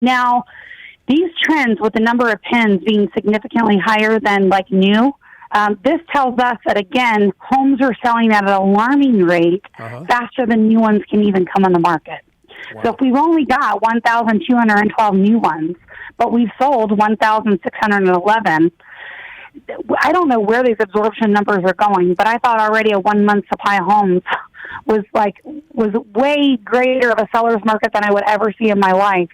Now, these trends with the number of pins being significantly higher than like new, this tells us that, again, homes are selling at an alarming rate faster than new ones can even come on the market. Wow. So if we've only got 1,212 new ones, but we've sold 1,611, I don't know where these absorption numbers are going, but I thought already a 1 month supply of homes was way greater of a seller's market than I would ever see in my life.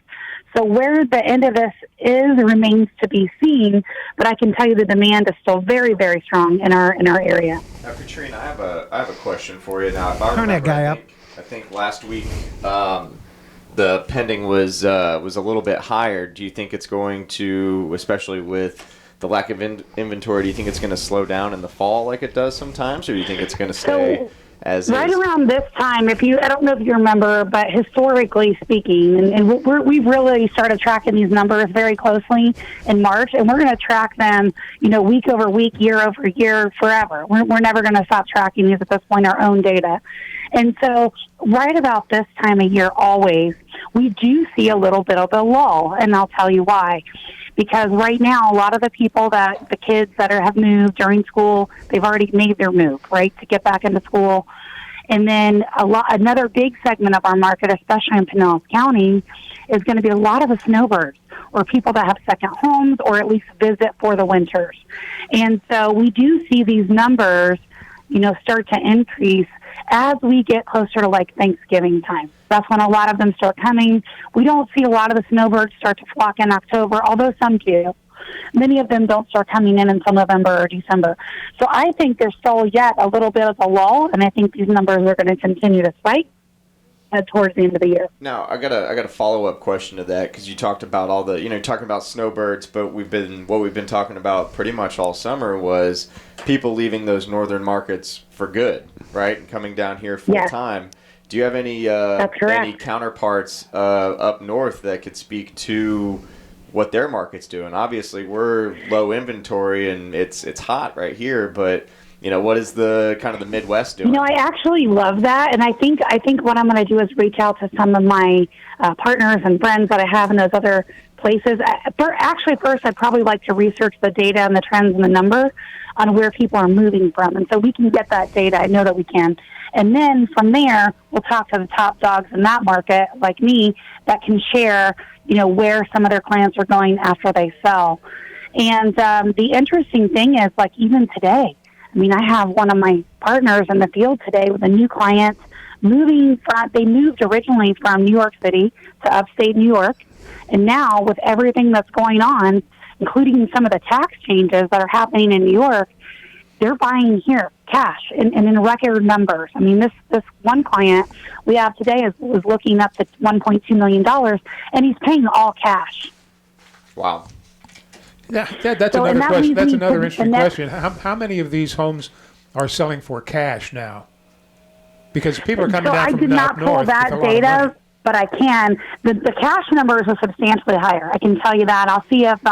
So where the end of this is remains to be seen, but I can tell you the demand is still very, very strong in our area. Now, Katrina, I have a question for you. Now, if I remember, I think last week the pending was a little bit higher. Do you think it's going to, especially with the lack of inventory, do you think it's going to slow down in the fall like it does sometimes, or do you think it's going to stay as right is? Around this time, I don't know if you remember, but historically speaking, and we've really started tracking these numbers very closely in March, and we're going to track them, week over week, year over year, forever. We're never going to stop tracking these at this point, our own data. And so right about this time of year always, we do see a little bit of a lull, and I'll tell you why. Because right now, a lot of the kids that have moved during school, they've already made their move, right, to get back into school. And then another big segment of our market, especially in Pinellas County, is going to be a lot of the snowbirds or people that have second homes or at least visit for the winters. And so we do see these numbers, start to increase as we get closer to like Thanksgiving time. That's when a lot of them start coming. We don't see a lot of the snowbirds start to flock in October, although some do. Many of them don't start coming in until November or December. So I think there's still yet a little bit of a lull, and I think these numbers are going to continue to spike towards the end of the year. Now, I got a follow-up question to that, because you talked about all the, talking about snowbirds, but we've been talking about pretty much all summer was people leaving those northern markets for good, right, and coming down here full time. Do you have any counterparts up north that could speak to what their market's doing? Obviously, we're low inventory and it's hot right here, but what is the kind of the Midwest doing? I actually love that, and I think what I'm going to do is reach out to some of my partners and friends that I have in those other places. First, I'd probably like to research the data and the trends and the number on where people are moving from, and so we can get that data. I know that we can. And then from there, we'll talk to the top dogs in that market, like me, that can share, where some of their clients are going after they sell. And the interesting thing is, like, even today, I have one of my partners in the field today with a new client they moved originally from New York City to upstate New York. And now with everything that's going on, including some of the tax changes that are happening in New York, they're buying here cash and in record numbers. This one client we have today was looking up to $1.2 million, and he's paying all cash. Wow. Yeah, that's another question. That's another interesting question. How many of these homes are selling for cash now? Because people are coming down from I did not pull that data, but I can. The cash numbers are substantially higher. I can tell you that. I'll see if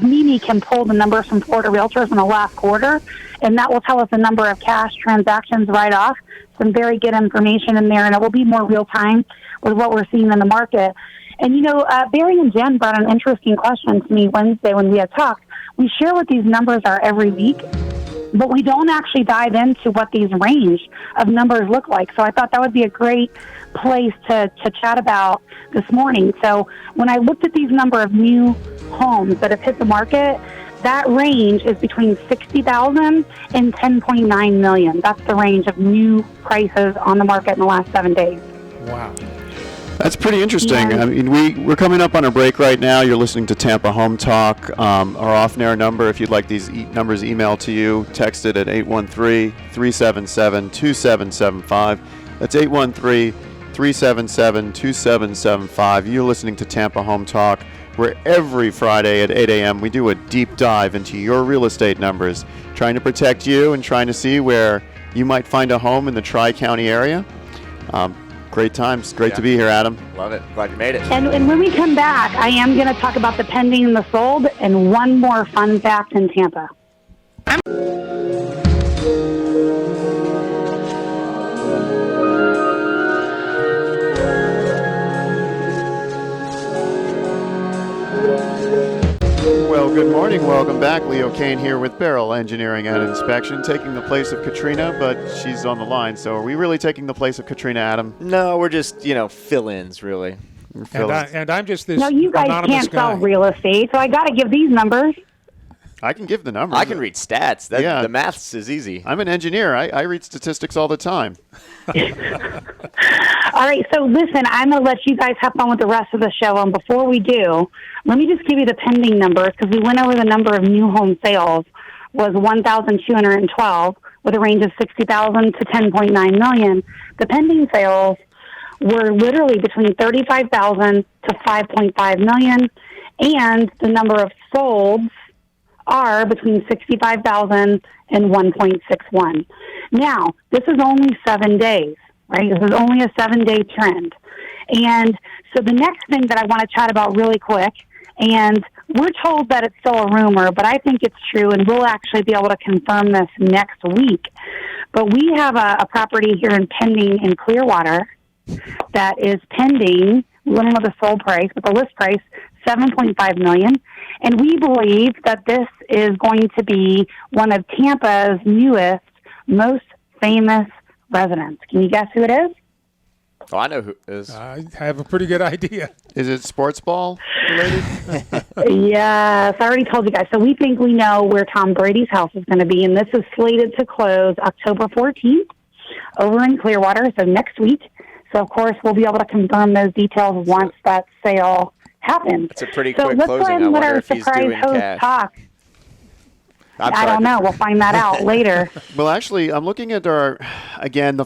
Mimi can pull the numbers from Florida Realtors in the last quarter, and that will tell us the number of cash transactions right off. Some very good information in there, and it will be more real time with what we're seeing in the market. And, Barry and Jen brought an interesting question to me Wednesday when we had talked. We share what these numbers are every week, but we don't actually dive into what these range of numbers look like. So I thought that would be a great place to chat about this morning. So when I looked at these number of new homes that have hit the market, that range is between $60,000 and $10.9 million. That's the range of new prices on the market in the last 7 days. Wow. That's pretty interesting. We're coming up on a break right now. You're listening to Tampa Home Talk. Our off-air number, if you'd like these numbers emailed to you, text it at 813-377-2775. That's 813-377-2775. You're listening to Tampa Home Talk, where every Friday at 8 a.m. we do a deep dive into your real estate numbers, trying to protect you and trying to see where you might find a home in the Tri-County area. Great times. Great to be here, Adam. Love it. Glad you made it. And when we come back, I am going to talk about the pending and the sold and one more fun fact in Tampa. morning. Welcome back. Leo Kane here with Barrel Engineering and Inspection, taking the place of Katrina, but she's on the line. So are we really taking the place of Katrina, Adam? No, we're just, fill-ins, really. And I'm just this No, you guys anonymous can't guy. sell real estate, so I got to give these numbers. I can give the numbers. I can read stats. The maths is easy. I'm an engineer. I read statistics all the time. All right, so listen, I'm going to let you guys have fun with the rest of the show. And before we do, let me just give you the pending numbers, because we went over the number of new home sales was 1,212 with a range of 60,000 to 10.9 million. The pending sales were literally between 35,000 to 5.5 million, and the number of solds are between 65,000 and 1.61. Now, this is only 7 days, right? This is only a 7-day trend. And so the next thing that I want to chat about really quick, and we're told that it's still a rumor, but I think it's true, and we'll actually be able to confirm this next week. But we have a property here in pending in Clearwater that is pending, we went in with a sold price, but the list price, $7.5 million. And we believe that this is going to be one of Tampa's newest, most famous residents. Can you guess who it is? Oh, I know who it is. I have a pretty good idea. Is it sports ball related? Yes, I already told you guys. So we think we know where Tom Brady's house is going to be, and this is slated to close October 14th over in Clearwater, so next week. So, of course, we'll be able to confirm those details once that sale happens. It's a pretty so quick let's closing. go ahead I and let wonder our if he's surprise doing host cash. talk. I'm I sorry. don't know. We'll find that out later. Well, actually, I'm looking at the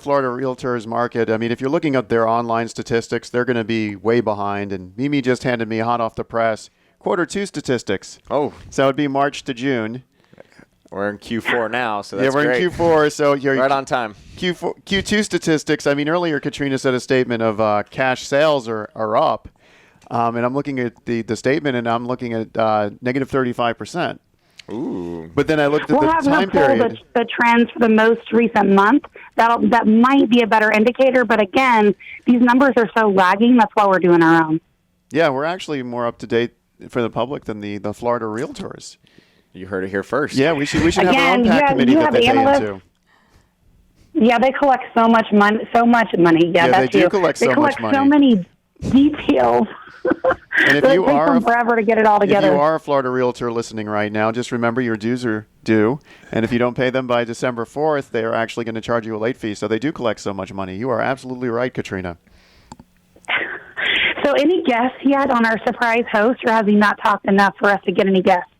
Florida Realtors market. I mean, if you're looking at their online statistics, they're going to be way behind. And Mimi just handed me hot off the press Q2 statistics. Oh. So it would be March to June. We're in Q4 now, so that's we're great. in Q4, so you're right on time. Q2 statistics. I mean, earlier Katrina said a statement of cash sales are up, and I'm looking at the statement, and I'm looking at negative 35%. Ooh. But then I looked at We'll the have time her pull period. the trends for the most recent month. That might be a better indicator, but again, these numbers are so lagging. That's why we're doing our own. Yeah, we're actually more up to date for the public than the Florida Realtors. You heard it here first. Yeah, we should have our Again, own PAC committee that they pay into. Yeah, they collect so much money. Yeah, they that's do you. collect They so collect much so money. many details. And if so you it takes are them forever to get it all If together. you are a Florida Realtor listening right now, just remember your dues are due. And if you don't pay them by December 4th, they are actually going to charge you a late fee. So they do collect so much money. You are absolutely right, Katrina. So any guests yet on our surprise host, or has he not talked enough for us to get any guests?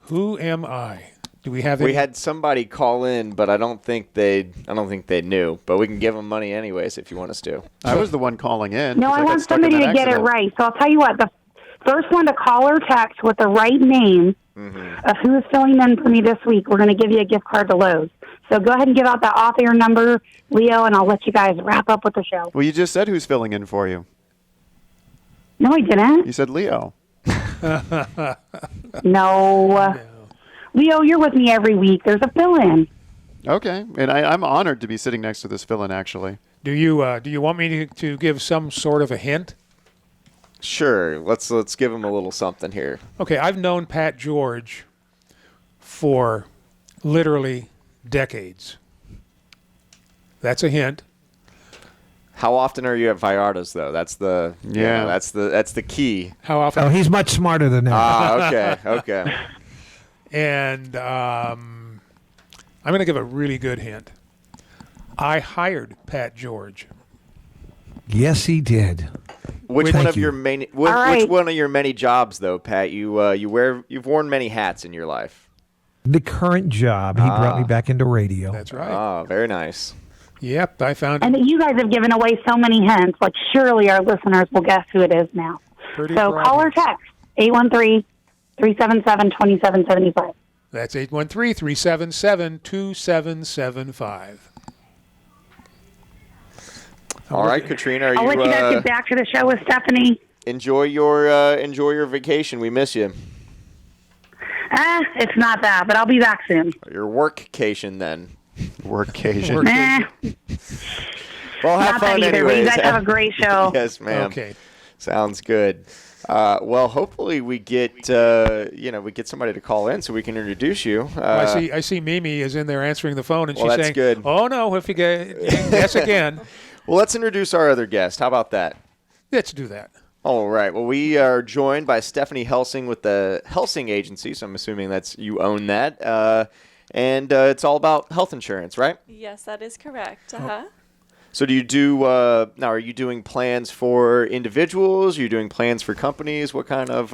Who am I? Do we have? We had somebody call in, but I don't think they knew. But we can give them money anyways if you want us to. I was the one calling in. No, 'cause I got want stuck in somebody that to get it accident. right. So I'll tell you what, the first one to call or text with the right name of who is filling in for me this week, we're going to give you a gift card to Lowe's. So go ahead and give out the off-air number, Leo, and I'll let you guys wrap up with the show. Well, you just said who's filling in for you. No, I didn't. You said Leo. No. Leo, you're with me every week. There's a fill-in. Okay, and I'm honored to be sitting next to this fill-in, actually. Do you want me to give some sort of a hint? Sure. Let's give him a little something here. Okay, I've known Pat George for literally decades. That's a hint. How often are you at Vallarta's though? That's the Yeah. that's the key. How often? Oh, he's much smarter than that. Okay. And I'm going to give a really good hint. I hired Pat George. Yes, he did. Which Thank one of you. your many right. which one of your many jobs though, Pat? You've worn many hats in your life. The current job, he brought me back into radio. That's right. Oh, very nice. Yep, I found And it you guys have given away so many hints. Like, surely our listeners will guess who it is now. pretty So broad call or hints. text 813-377-2775. That's 813-377-2775. All right, Katrina, are I'll let you guys you get back to the show with Stephanie. enjoy your vacation? We miss you. It's not that, but I'll be back soon. Your workcation then. Workcation. Well, have Not fun that either, but anyways. you guys have a great show. Yes, ma'am. Okay. Sounds good. Well, hopefully we get we get somebody to call in so we can introduce you. I see Mimi is in there answering the phone, and she's saying, good. "Oh no, if you guess again." Well, let's introduce our other guest. How about that? Let's do that. All right. Well, we are joined by Stephanie Hessling with the Hessling Agency, so I'm assuming you own that. And it's all about health insurance, right? Yes, that is correct. So do you do now? Are you doing plans for individuals? Are you doing plans for companies? What kind of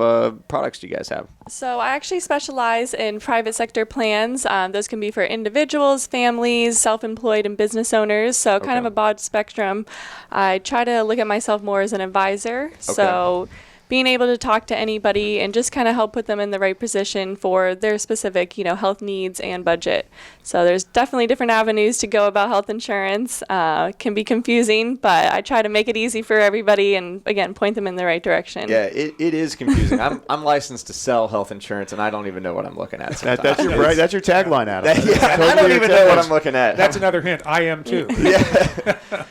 products do you guys have? So I actually specialize in private sector plans. Those can be for individuals, families, self-employed, and business owners. So kind of a broad spectrum. I try to look at myself more as an advisor. Okay. So being able to talk to anybody and just kind of help put them in the right position for their specific, health needs and budget. So there's definitely different avenues to go about health insurance. It can be confusing, but I try to make it easy for everybody and, again, point them in the right direction. Yeah, it is confusing. I'm licensed to sell health insurance, and I don't even know what I'm looking at sometimes. That's your tagline, Adam. I don't even know what I'm looking at. That's another hint. I am too. Yeah.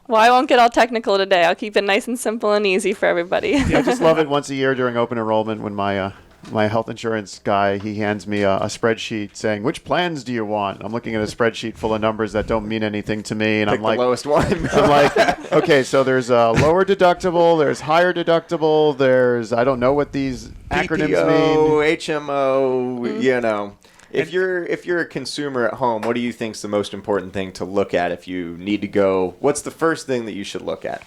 Well, I won't get all technical today. I'll keep it nice and simple and easy for everybody. Yeah, I just love it once a year during open enrollment when my health insurance guy, he hands me a spreadsheet saying, which plans do you want? I'm looking at a spreadsheet full of numbers that don't mean anything to me. And Pick I'm like, the lowest one. I'm like, okay, so there's a lower deductible, there's higher deductible, there's, I don't know what these acronyms mean. HMO, If you're a consumer at home, what do you think is the most important thing to look at if you need to go? What's the first thing that you should look at?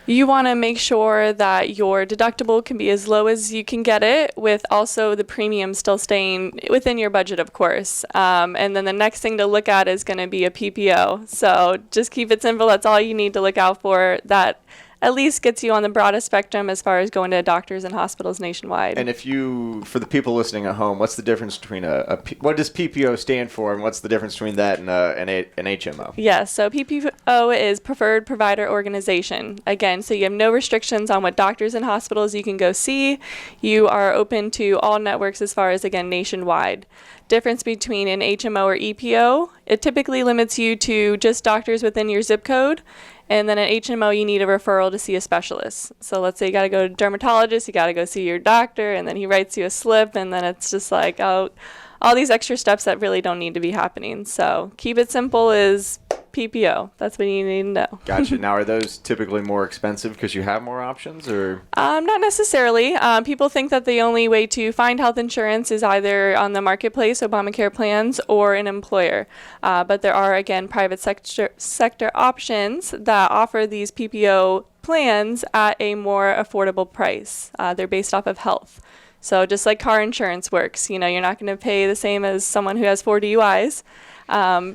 You want to make sure that your deductible can be as low as you can get it, with also the premium still staying within your budget, of course. And then the next thing to look at is going to be a PPO. So just keep it simple. That's all you need to look out for. That at least gets you on the broadest spectrum as far as going to doctors and hospitals nationwide. And for the people listening at home, what's the difference between what does PPO stand for, and what's the difference between that and an HMO? Yes, so PPO is Preferred Provider Organization. Again, so you have no restrictions on what doctors and hospitals you can go see. You are open to all networks as far as, again, nationwide. Difference between an HMO or EPO, it typically limits you to just doctors within your zip code. And then at HMO, you need a referral to see a specialist. So let's say you got to go to a dermatologist, you got to go see your doctor, and then he writes you a slip, and then it's just like, all these extra steps that really don't need to be happening. So keep it simple is PPO. That's what you need to know. Gotcha. Now, are those typically more expensive because you have more options, or? Not necessarily. People think that the only way to find health insurance is either on the marketplace, Obamacare plans, or an employer. But there are, again, private sector options that offer these PPO plans at a more affordable price. They're based off of health. So just like car insurance works, you're not going to pay the same as someone who has 4 DUIs.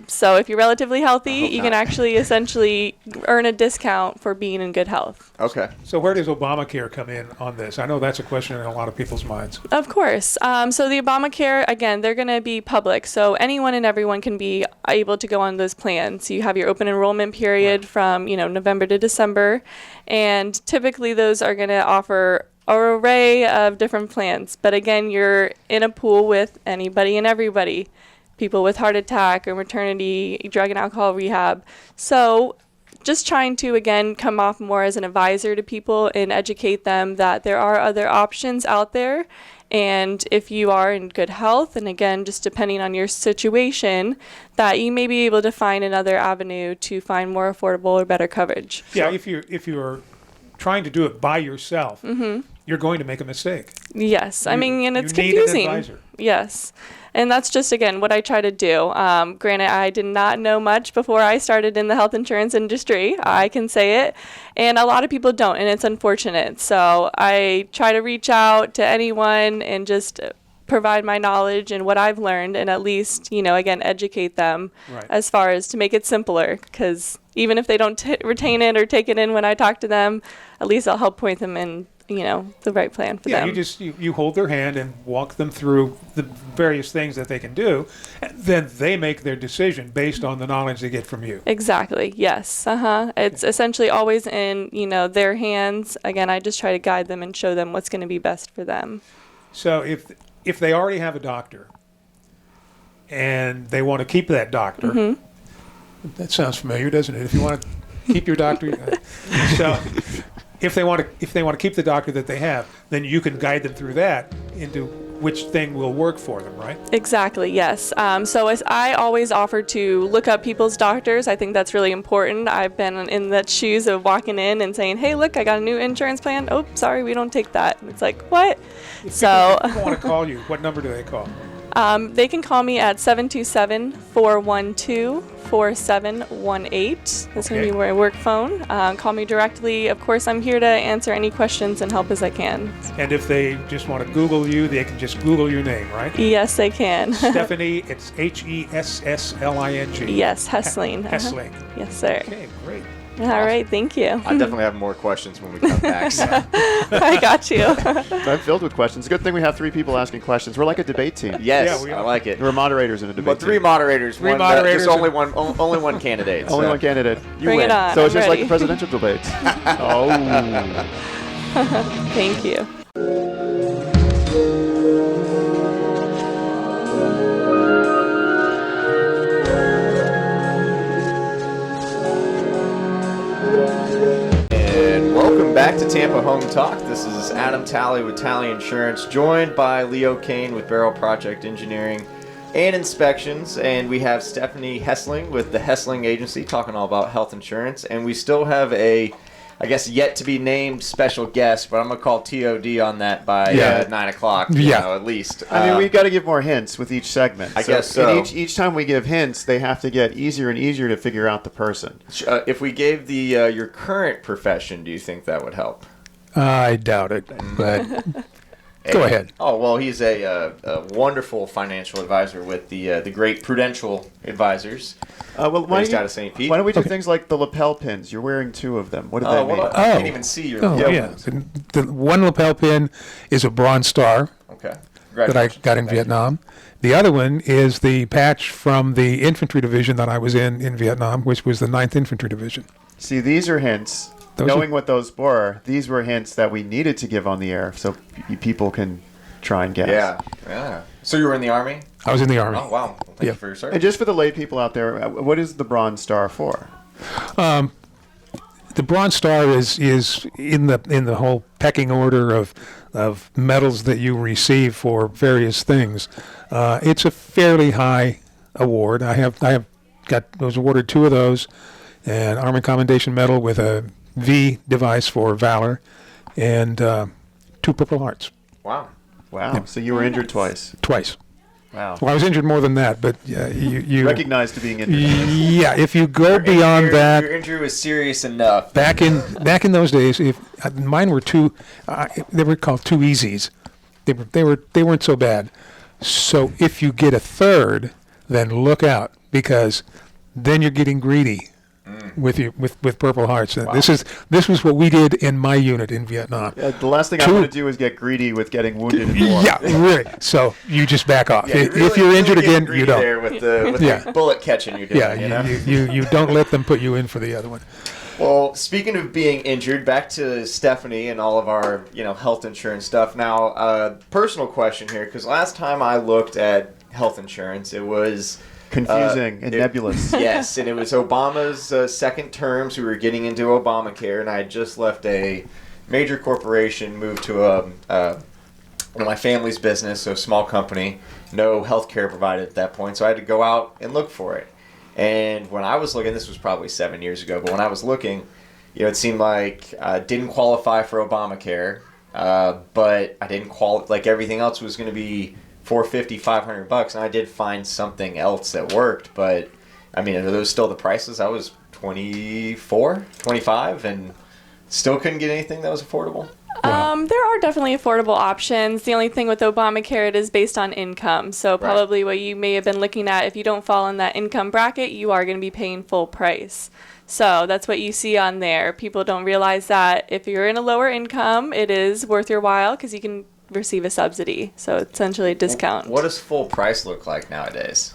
So if you're relatively healthy, you can actually essentially earn a discount for being in good health. Okay. So where does Obamacare come in on this? I know that's a question in a lot of people's minds. Of course. So the Obamacare, again, they're going to be public. So anyone and everyone can be able to go on those plans. You have your open enrollment period from, November to December. And typically those are going to offer an array of different plans. But again, you're in a pool with anybody and everybody. People with heart attack or maternity, drug and alcohol rehab. So just trying to, again, come off more as an advisor to people and educate them that there are other options out there. And if you are in good health, and again, just depending on your situation, that you may be able to find another avenue to find more affordable or better coverage. Yeah, if you're trying to do it by yourself, you're going to make a mistake. Yes, and it's confusing. Need an advisor. Yes. And that's just, again, what I try to do. Granted, I did not know much before I started in the health insurance industry. I can say it. And a lot of people don't, and it's unfortunate. So I try to reach out to anyone and just provide my knowledge and what I've learned, and at least, again, educate them as far as to make it simpler. Because even if they don't retain it or take it in when I talk to them, at least I'll help point them in the right plan for them. Yeah, you hold their hand and walk them through the various things that they can do, and then they make their decision based on the knowledge they get from you. Exactly, yes. It's essentially always in, their hands. Again, I just try to guide them and show them what's going to be best for them. So if they already have a doctor and they want to keep that doctor, that sounds familiar, doesn't it? If you want to keep your doctor, so if they want to keep the doctor that they have, then you can guide them through that into which thing will work for them, right? Exactly, yes. So as I always offer to look up people's doctors. I think that's really important. I've been in that shoes of walking in and saying, hey, look, I got a new insurance plan. Oh, sorry, we don't take that. And it's like, what? If people want to call you, what number do they call? They can call me at 727-412-4718. That's going to be my work phone. Call me directly. Of course, I'm here to answer any questions and help as I can. And if they just want to Google you, they can just Google your name, right? Yes, they can. Stephanie, it's Hessling. Yes, Hessling. Hessling. Yes, sir. Okay, great. All right, thank you. I definitely have more questions when we come back. So. I got you. I'm filled with questions. Good thing we have 3 people asking questions. We're like a debate team. Yes, Yeah, I like it. We're moderators in a debate But 3 team. moderators. Three one, moderators just only one candidate. Only so. one candidate. You Bring win. it on. So it's I'm just like ready. the presidential debates. Oh. Thank you. And welcome back to Tampa Home Talk. This is Adam Talley with Talley Insurance, joined by Leo Kane with Barrel Project Engineering and Inspections. And we have Stephanie Hessling with the Hessling Agency talking all about health insurance. And we still have a, I guess, yet to be named special guest, but I'm going to call TOD on that by 9 o'clock, at least. I mean, we've got to give more hints with each segment. I guess so. And each time we give hints, they have to get easier and easier to figure out the person. If we gave the your current profession, do you think that would help? I doubt it, but go ahead. Oh, well, he's a wonderful financial advisor with the great Prudential Advisors. Based out of St. Pete. Why don't we do things like the lapel pins? You're wearing 2 of them. What do they mean? I can't even see your Oh, yeah. The one lapel pin is a Bronze Star Okay. that I got in Vietnam. The other one is the patch from the infantry division that I was in Vietnam, which was the 9th Infantry Division. See, these are hints. Knowing what those were, these were hints that we needed to give on the air so people can try and guess. Yeah. So you were in the Army? I was in the Army. Oh, wow. Well, thank you for your service. And just for the lay people out there, what is the Bronze Star for? The Bronze Star is in the whole pecking order of medals that you receive for various things. It's a fairly high award. I was awarded 2 of those, an Army Commendation Medal with a V device for valor, and 2 Purple Hearts. Wow. Wow. So you were injured twice. Wow. Well, I was injured more than that, but you recognized to being injured. Yeah, if you go beyond that, your injury was serious enough. Back in those days, if mine were 2, they were called 2 easies. They weren't so bad. So if you get a 3rd, then look out, because then you're getting greedy with Purple Hearts. Wow. This was what we did in my unit in Vietnam. Yeah, the last thing I want to do is get greedy with getting wounded in war. Yeah, really. So you just back off. Yeah, if you're injured again, you don't. There with the bullet catching you're doing. Yeah, you don't let them put you in for the other one. Well, speaking of being injured, back to Stephanie and all of our health insurance stuff. Now, personal question here, because last time I looked at health insurance, it was confusing and nebulous. Yes, and it was Obama's second term, so we were getting into Obamacare, and I had just left a major corporation, moved to my family's business, so a small company, no health care provided at that point, so I had to go out and look for it. And when I was looking, this was probably 7 years ago, but when I was looking, it seemed like I didn't qualify for Obamacare, but I didn't qualify, like everything else was going to be $450, $500, and I did find something else that worked, but I mean, are those still the prices? I was 24, 25, and still couldn't get anything that was affordable. Wow. There are definitely affordable options. The only thing with Obamacare, it is based on income. So probably what you may have been looking at, if you don't fall in that income bracket, you are going to be paying full price. So that's what you see on there. People don't realize that if you're in a lower income, it is worth your while because you can receive a subsidy. So essentially a discount. What does full price look like nowadays?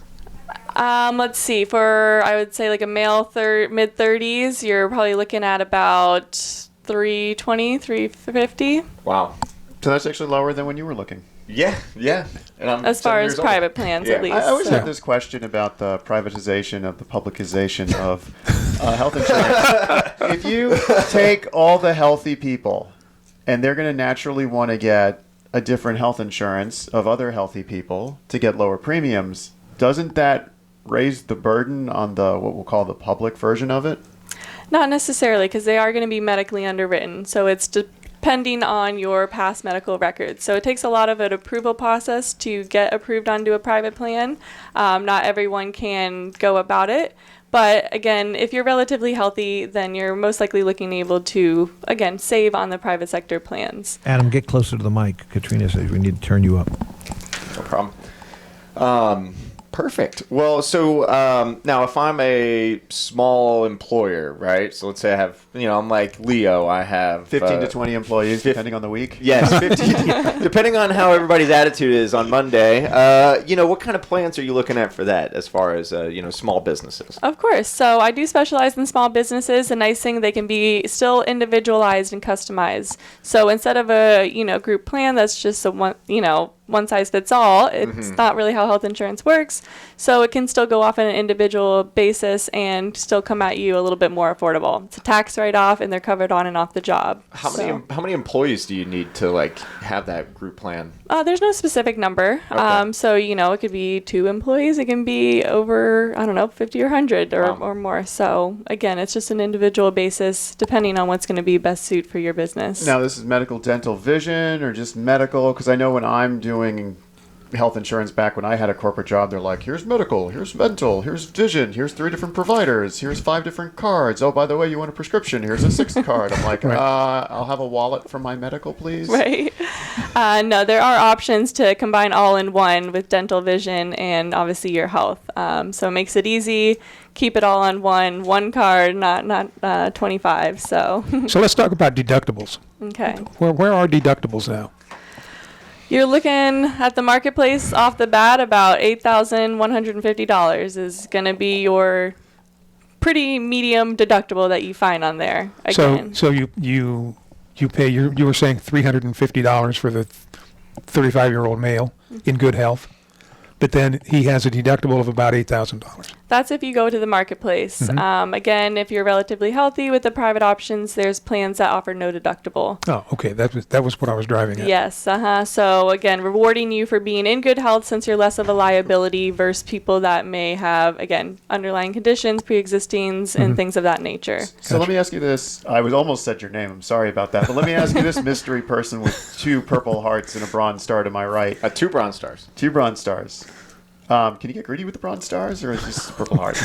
Let's see. For, I would say, like a male mid-30s, you're probably looking at about $320, $350. Wow. So that's actually lower than when you were looking. Yeah. And I'm as far 7 as years old. private plans, Yeah. at least. I always so. have this question about the privatization of the publicization of health insurance. If you take all the healthy people, and they're going to naturally want to get a different health insurance of other healthy people to get lower premiums, doesn't that raise the burden on the what we'll call the public version of it? Not necessarily, because they are going to be medically underwritten. So it's depending on your past medical records. So it takes a lot of an approval process to get approved onto a private plan. Not everyone can go about it. But again, if you're relatively healthy, then you're most likely looking able to, again, save on the private sector plans. Adam, get closer to the mic. Katrina says we need to turn you up. No problem. Perfect. Well, so now if I'm a small employer, right? So let's say I have, I'm like Leo. I have 15 to 20 employees, depending on the week. Yes, 15. Depending on how everybody's attitude is on Monday. What kind of plans are you looking at for that as far as, small businesses? Of course. So I do specialize in small businesses. The nice thing, they can be still individualized and customized. So instead of a, group plan that's just a one size fits all, it's not really how health insurance works. So it can still go off on an individual basis and still come at you a little bit more affordable. It's a tax write-off, and they're covered on and off the job. How many employees do you need to have that group plan? There's no specific number. Okay. So it could be 2 employees. It can be over 50 or 100 Wow. or more. So again, it's just an individual basis depending on what's going to be best suit for your business. Now, this is medical, dental, vision, or just medical? Because I know when I'm doing health insurance back when I had a corporate job, they're like, here's medical, here's dental, here's vision, here's 3 different providers, here's 5 different cards. Oh, by the way, you want a prescription? Here's a 6th card. I'm like, I'll have a wallet for my medical, please. Right. No, there are options to combine all in one with dental, vision, and obviously your health. So it makes it easy. Keep it all on one card, not 25. So. So let's talk about deductibles. Okay. Where are deductibles now? You're looking at the marketplace off the bat, about $8,150 is going to be your pretty medium deductible that you find on there. Again. So you pay you were saying $350 for the 35-year-old male in good health, but then he has a deductible of about $8,000. That's if you go to the marketplace. Again, if you're relatively healthy with the private options, there's plans that offer no deductible. Oh, okay. That was what I was driving at. Yes. So again, rewarding you for being in good health since you're less of a liability versus people that may have, again, underlying conditions, pre-existings, and things of that nature. So let me ask you this. I was almost said your name. I'm sorry about that. But let me ask you this mystery person with 2 purple hearts and a bronze star to my right. 2 bronze stars. 2 bronze stars. Can you get greedy with the bronze stars, or is this purple hearts?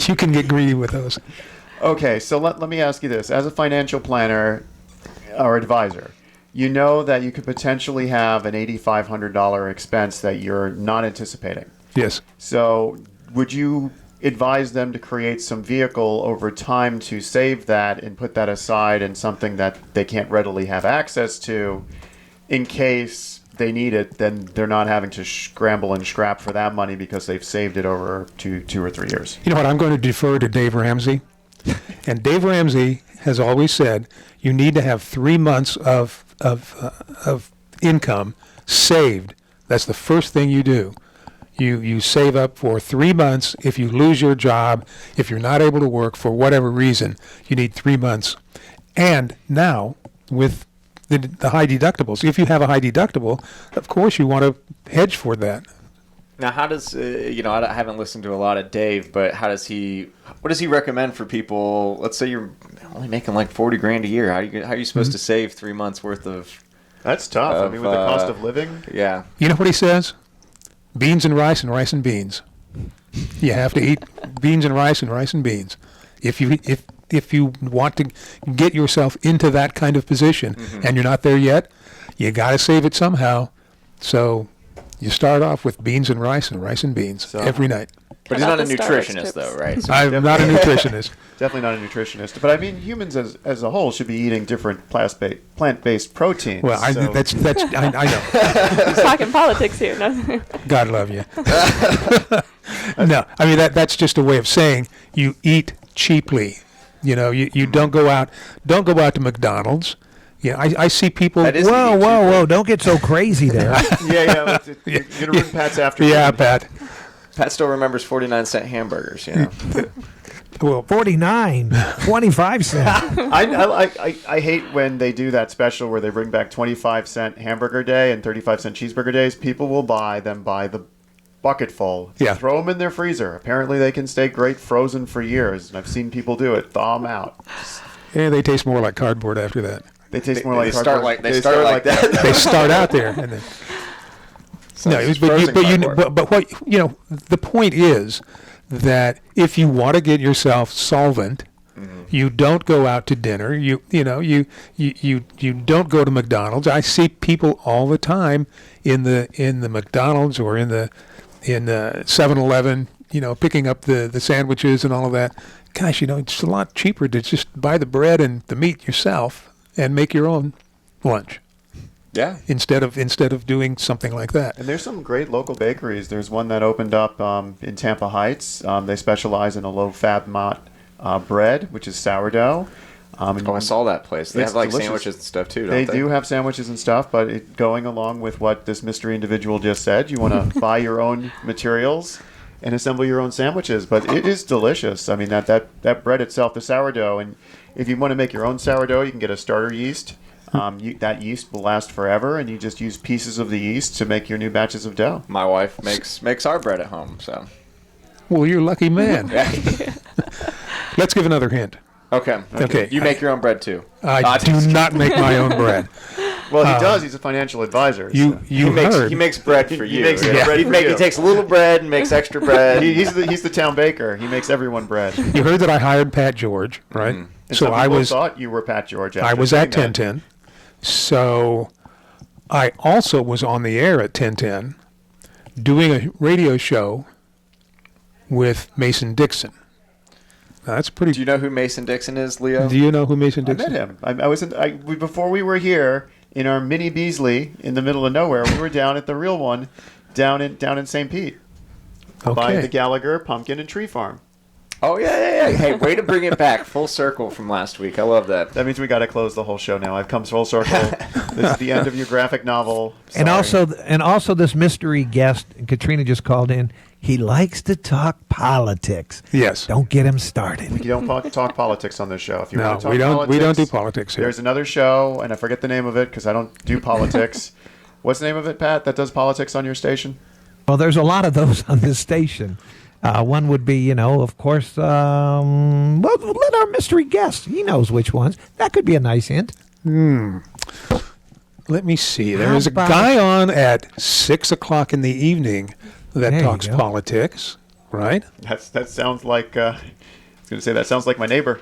You can get greedy with those. Okay, so let me ask you this. As a financial planner or advisor, you know that you could potentially have an $8,500 expense that you're not anticipating. Yes. So would you advise them to create some vehicle over time to save that and put that aside in something that they can't readily have access to in case they need it, then they're not having to scramble and scrap for that money because they've saved it over 2 or 3 years? You know what? I'm going to defer to Dave Ramsey. And Dave Ramsey has always said you need to have 3 months of income saved. That's the first thing you do. You save up for 3 months. If you lose your job, if you're not able to work for whatever reason, you need 3 months. And now, with the high deductibles, if you have a high deductible, of course you want to hedge for that. Now, how does I haven't listened to a lot of Dave, but what does he recommend for people? Let's say you're only making like $40,000 a year. How are you supposed to save 3 months worth of? That's tough. I mean, with the cost of living. Yeah. You know what he says? Beans and rice and beans. You have to eat beans and rice and beans. If you want to get yourself into that kind of position and you're not there yet, you got to save it somehow. So you start off with beans and rice and beans every night. But he's not a nutritionist, though, right? So I'm not a nutritionist. Definitely not a nutritionist. But I mean, humans as a whole should be eating different plant-based proteins. Well, I know. He's talking politics here. No? God love you. No, I mean that's just a way of saying you eat cheaply. You know, you don't go out to McDonald's. Yeah, I see people. That is Whoa, indeed whoa, cheaper. whoa! Don't get so crazy there. Yeah. You're gonna ruin Pat's afternoon. Yeah, Pat. Pat still remembers 49-cent hamburgers. You know. Well, 49, 25 cents. I hate when they do that special where they bring back 25-cent hamburger day and 35-cent cheeseburger days. People will buy them by the bucketful. Yeah. Throw them in their freezer. Apparently they can stay great frozen for years. And I've seen people do it. Thaw them out. yeah, they taste more like cardboard after that. They taste more like They start cardboard. like they start like that. They start out there, and then. No, it's but frozen cardboard. but what the point is that if you want to get yourself solvent, you don't go out to dinner. You don't go to McDonald's. I see people all the time in the McDonald's or in the 7-Eleven, picking up the sandwiches and all of that. Gosh, it's a lot cheaper to just buy the bread and the meat yourself and make your own lunch. Yeah. Instead of doing something like that. And there's some great local bakeries. There's one that opened up in Tampa Heights. They specialize in a low-fat bread, which is sourdough. I saw that place. They It's have like delicious. sandwiches and stuff too, don't They they? do have sandwiches and stuff, but going along with what this mystery individual just said, you want to buy your own materials and assemble your own sandwiches. But it is delicious. I mean, that bread itself, the sourdough, and if you want to make your own sourdough, you can get a starter yeast. That yeast will last forever, and you just use pieces of the yeast to make your new batches of dough. My wife makes our bread at home, so. Well, you're a lucky man. Let's give another hint. Okay. Okay. You make your own bread too. I do not make my own bread. Well, he does. He's a financial advisor. You so. He makes bread for you. makes Yeah. bread for you. He takes a little bread and makes extra bread. He's the town baker. He makes everyone bread. You heard that I hired Pat George, right? And So some I people was thought you were Pat George. I after was saying at that. 1010. So I also was on the air at 1010 doing a radio show with Mason Dixon. Now, that's pretty. Do you know who Mason Dixon is, Leo? Do you know who Mason I Dixon? met him. I was before we were here in our mini Beasley in the middle of nowhere. We were down at the real one, down in St. Pete, by Okay. the Gallagher Pumpkin and Tree Farm. Oh yeah. Hey, way to bring it back full circle from last week. I love that. That means we got to close the whole show now. I've come full circle. This is the end of your graphic novel. And Sorry. also this mystery guest, and Katrina just called in. He likes to talk politics. Yes. Don't get him started. You don't talk politics on this show. If you No, want to talk we don't. politics, We don't do politics here. There's another show, and I forget the name of it because I don't do politics. What's the name of it, Pat? That does politics on your station? Well, there's a lot of those on this station. One would be, of course, well, let our mystery guest. He knows which ones. That could be a nice hint. Let me see. How There's a about- guy on at 6:00 in the evening that There you talks go. politics, right? That sounds like I was going to say that sounds like my neighbor.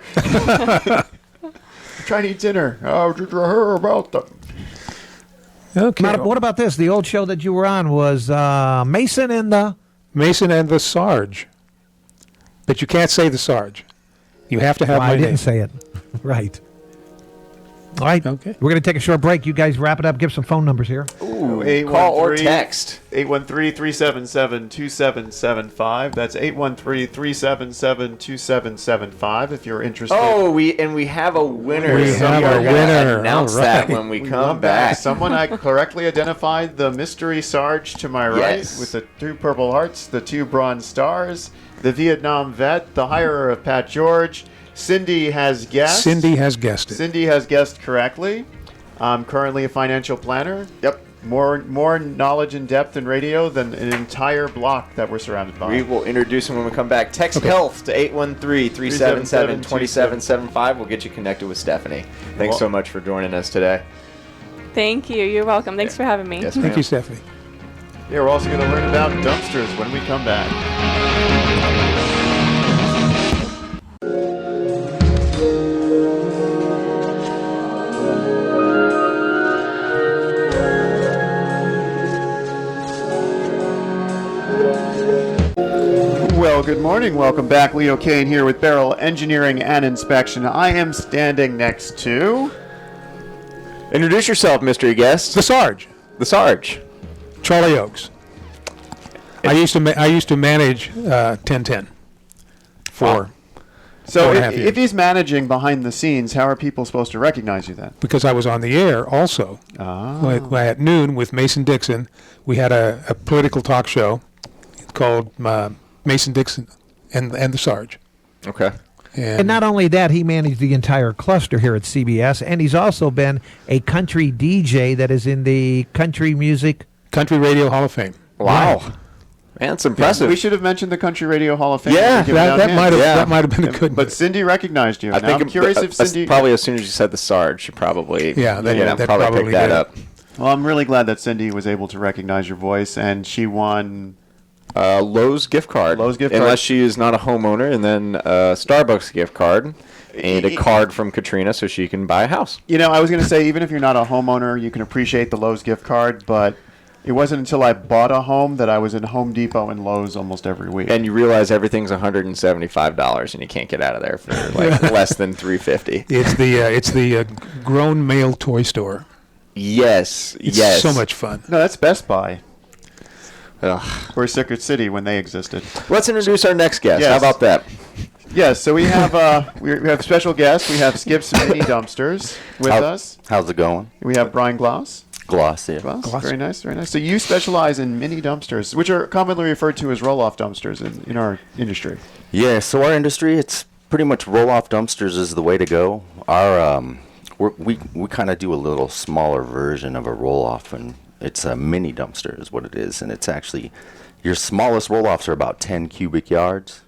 Trying to eat dinner. Oh, did you hear about them? Okay. What about this? The old show that you were on was Mason and the... Mason and the Sarge. But you can't say the Sarge. You have to have Well, my I name. didn't say it. Right. All right. Okay. We're going to take a short break. You guys wrap it up. Give some phone numbers here. Ooh, 813 call or text. 813-377-2775. That's 813-377-2775 if you're interested. Oh, we have a winner. We So have we a are gonna winner. Announce All right. that when we We come love back. that. Someone I correctly identified the mystery Sarge to my right Yes. with the 2 Purple Hearts, the 2 Bronze Stars, the Vietnam vet, the hirer of Pat George. Cindy has guessed. Cindy has guessed it. Cindy has guessed correctly. I'm currently a financial planner. Yep. More knowledge and depth in radio than an entire block that we're surrounded by. We will introduce him when we come back. Text health to 813-377-2775. We'll get you connected with Stephanie. Thanks so much for joining us today. Thank you. You're welcome. Thanks for having me. Yes, Thank ma'am. you, Stephanie. Yeah, we're also going to learn about dumpsters when we come back. Well, good morning. Welcome back. Leo Kane here with Barrel Engineering and Inspection. I am standing next to... Introduce yourself, mystery guest. The Sarge, The Sarge. Charlie Oakes. I used to manage 1010 for So 4.5 years. if he's managing behind the scenes, how are people supposed to recognize you then? Because I was on the air also. At noon with Mason Dixon, we had a political talk show called Mason Dixon and the Sarge. Okay. And not only that, he managed the entire cluster here at CBS, and he's also been a country DJ that is in the Country Radio Hall of Fame. Wow. Man, it's impressive. We should have mentioned the Country Radio Hall of Fame. Yeah, that might have been a good. But Cindy recognized you. Now, I'm curious if Cindy. Probably as soon as you said the Sarge, she probably that probably picked that did. up. Well, I'm really glad that Cindy was able to recognize your voice, and she won. Lowe's gift card. Unless she is not a homeowner, and then a Starbucks gift card and a card from Katrina so she can buy a house. You know, I was going to say, even if you're not a homeowner, you can appreciate the Lowe's gift card, but it wasn't until I bought a home that I was in Home Depot and Lowe's almost every week. And you realize everything's $175 and you can't get out of there for like less than $350. It's the grown male toy store. Yes. It's so much fun. No, that's Best Buy. Ugh. Or Secret City when they existed. Let's introduce our next guest. Yes. How about that? Yes, so we have we have special guests. We have Skip's Mini Dumpsters with us. How's it going? We have Bryan Glaus. Glaus, yeah. Glaus. Very nice, very nice. So you specialize in mini dumpsters, which are commonly referred to as roll-off dumpsters in our industry. Yeah, so our industry, it's pretty much roll-off dumpsters is the way to go. Our we kind of do a little smaller version of a roll-off, and it's a mini dumpster is what it is, and it's actually your smallest roll-offs are about 10 cubic yards.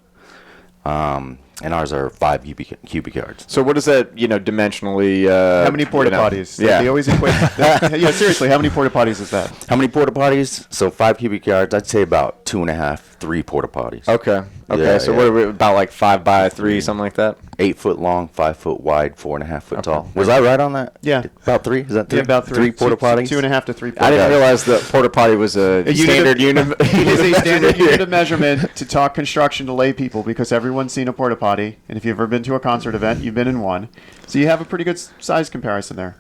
And ours are 5 cubic yards. So what is that, dimensionally? How many porta potties? Yeah. They always equate. Yeah, seriously, how many porta potties is that? How many porta potties? So 5 cubic yards, I'd say about 2.5, 3 porta potties. Okay. Yeah, so yeah. what are we, about like 5 by 3, something like that? 8 foot long, 5 foot wide, 4.5 foot tall. Was I right on that? Yeah. About 3? Is that 3? Yeah, about 3. 3 porta potties? 2.5 to 3 porta I didn't potties. realize the porta potty was a standard unit. It is a standard unit of measurement to talk construction to lay people because everyone's seen a porta potty, and if you've ever been to a concert event, you've been in one. So you have a pretty good size comparison there.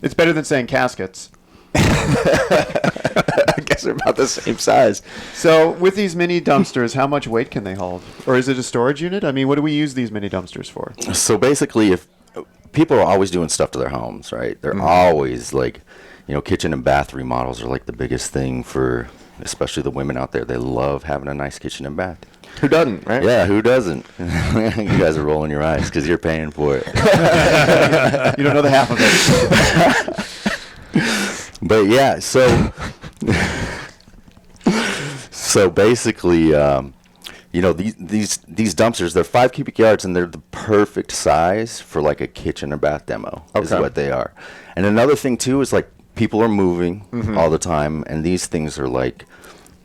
It's better than saying caskets. I guess they're about the same size. So with these mini dumpsters, how much weight can they hold? Or is it a storage unit? I mean, what do we use these mini dumpsters for? So basically, if people are always doing stuff to their homes, right? They're always like, kitchen and bath remodels are like the biggest thing for, especially the women out there. They love having a nice kitchen and bath. Who doesn't, right? Yeah, who doesn't? You guys are rolling your eyes because you're paying for it. You don't know the half of it. But yeah, so basically, these dumpsters, they're 5 cubic yards and they're the perfect size for like a kitchen or bath demo. Is what they are. And another thing too is like people are moving all the time, and these things are like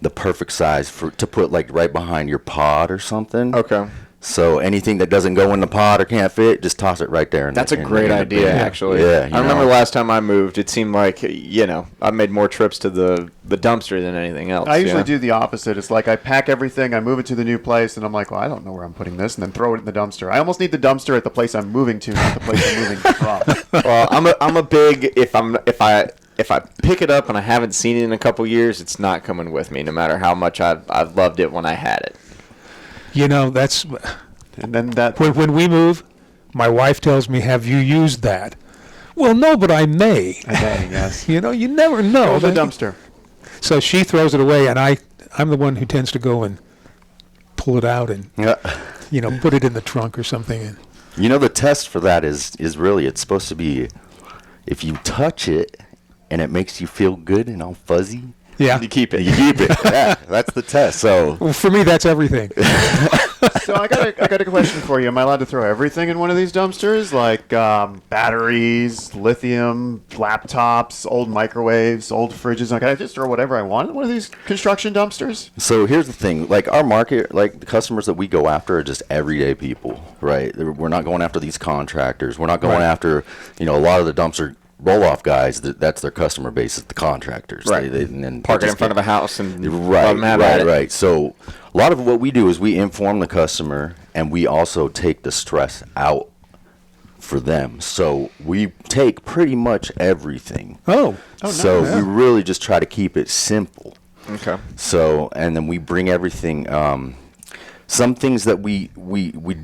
the perfect size to put like right behind your pod or something. Okay. So anything that doesn't go in the pod or can't fit, just toss it right there. That's a great idea, actually. Yeah, I remember last time I moved, it seemed like, I made more trips to the dumpster than anything else. I usually do the opposite. It's like I pack everything, I move it to the new place, and I'm like, well, I don't know where I'm putting this, and then throw it in the dumpster. I almost need the dumpster at the place I'm moving to, not the place I'm moving from. Well, I'm a big, if I pick it up and I haven't seen it in a couple years, it's not coming with me, no matter how much I loved it when I had it. That's And then that. when we move, my wife tells me, "Have you used that?" Well, no, but I may. Yes. You never know. The dumpster. So she throws it away, and I'm the one who tends to go and pull it out and put it in the trunk or something. And the test for that is really, it's supposed to be, if you touch it and it makes you feel good and all fuzzy, yeah, you keep it. Yeah, that's the test. So well, for me, that's everything. So I got a question for you. Am I allowed to throw everything in one of these dumpsters, like batteries, lithium, laptops, old microwaves, old fridges? Can I just throw whatever I want in one of these construction dumpsters? So here's the thing, like our market, like the customers that we go after are just everyday people, right? We're not going after these contractors. We're not going after, a lot of the dumpster roll-off guys. That's their customer base is the contractors. Right. And then Park it in front of a house and right. So a lot of what we do is we inform the customer, and we also take the stress out for them. So we take pretty much everything. Oh, so nice. we really just try to keep it simple. Okay. So, and then we bring everything. Some things that we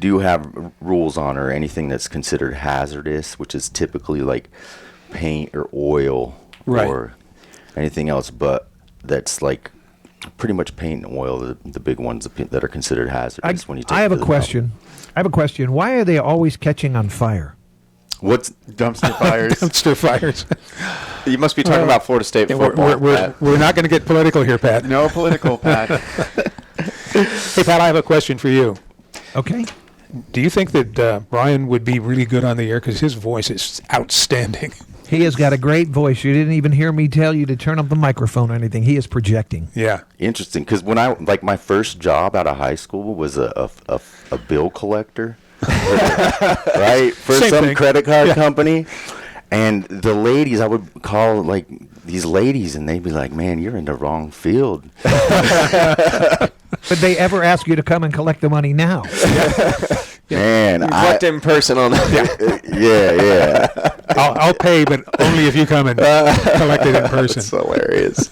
do have rules on are anything that's considered hazardous, which is typically like paint or oil Right. or anything else, but that's like pretty much paint and oil, the big ones that are considered hazardous when you take I have it a to the question. I have a question. Why are they always catching on fire? What's Dumpster fires. Dumpster fires. You must be talking about Florida State Yeah, football. we're not going to get political here, Pat. No political, Pat. Hey, Pat, I have a question for you. Okay. Do you think that Bryan would be really good on the air? Because his voice is outstanding. He has got a great voice. You didn't even hear me tell you to turn up the microphone or anything. He is projecting. Yeah. interesting? Because when my first job out of high school was a bill collector, right, for Same some thing. credit card company. And the ladies, I would call like these ladies, and they'd be like, "Man, you're in the wrong field." Would they ever ask you to come and collect the money now? Man, Collect in person on that. yeah. I'll pay, but only if you come and collect it in person. That's hilarious.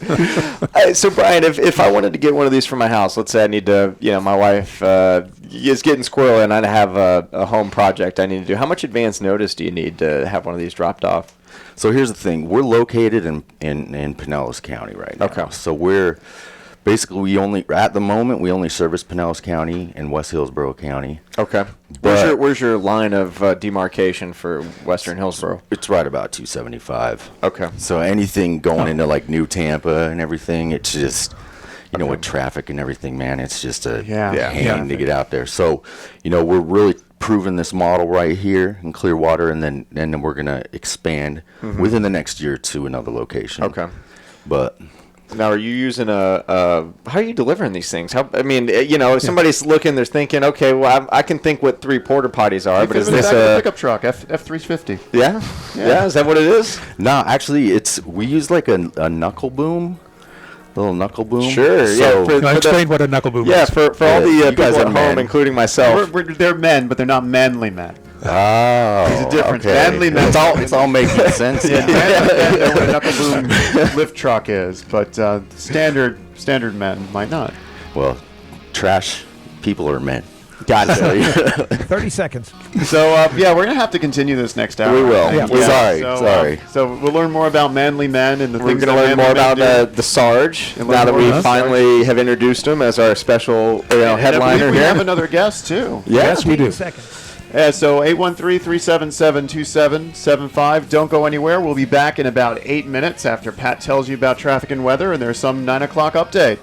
So, Bryan, if I wanted to get one of these for my house, let's say I need to, my wife is getting squirrely and I have a home project I need to do, how much advance notice do you need to have one of these dropped off? So here's the thing: we're located in Pinellas County right now. Okay. So we're basically at the moment we only service Pinellas County and West Hillsborough County. Okay. But- Where's your line of demarcation for Western Hillsborough? It's right about 275. Okay. So anything going into like New Tampa and everything, it's just, with traffic and everything, man, it's just a pain to get out there. So, we're really proving this model right here in Clearwater, and then we're gonna expand within the next year to another location. Okay. But Now, are you using how are you delivering these things? If somebody's looking, they're thinking, okay, well, I can think what 3 porta potties are, but is this a a pickup truck, F350? Yeah? Is that what it is? no, actually, we use like a knuckle boom, little knuckle boom. Sure, So, For Explain what a knuckle boom Yeah, is. for all the you guys people are at home, men. including myself. They're men, but they're not manly men. Oh, There's a difference. okay. Manly men. It's all making sense. Yeah, now. manly men know what a knuckle boom lift truck is, but standard men might not. Well, trash people are men. Gotcha. 30 seconds. So, we're going to have to continue this next hour. We will. Yeah. Sorry. So we'll learn more about manly men and the We're things going to that learn manly more men about do. the Sarge, And now learn that more we about finally have introduced him as our special And I believe headliner we here. have another guest, too. Yes, we do. 15 seconds. So 813-377-2775. Don't go anywhere. We'll be back in about 8 minutes after Pat tells you about traffic and weather, and there's some 9 o'clock update.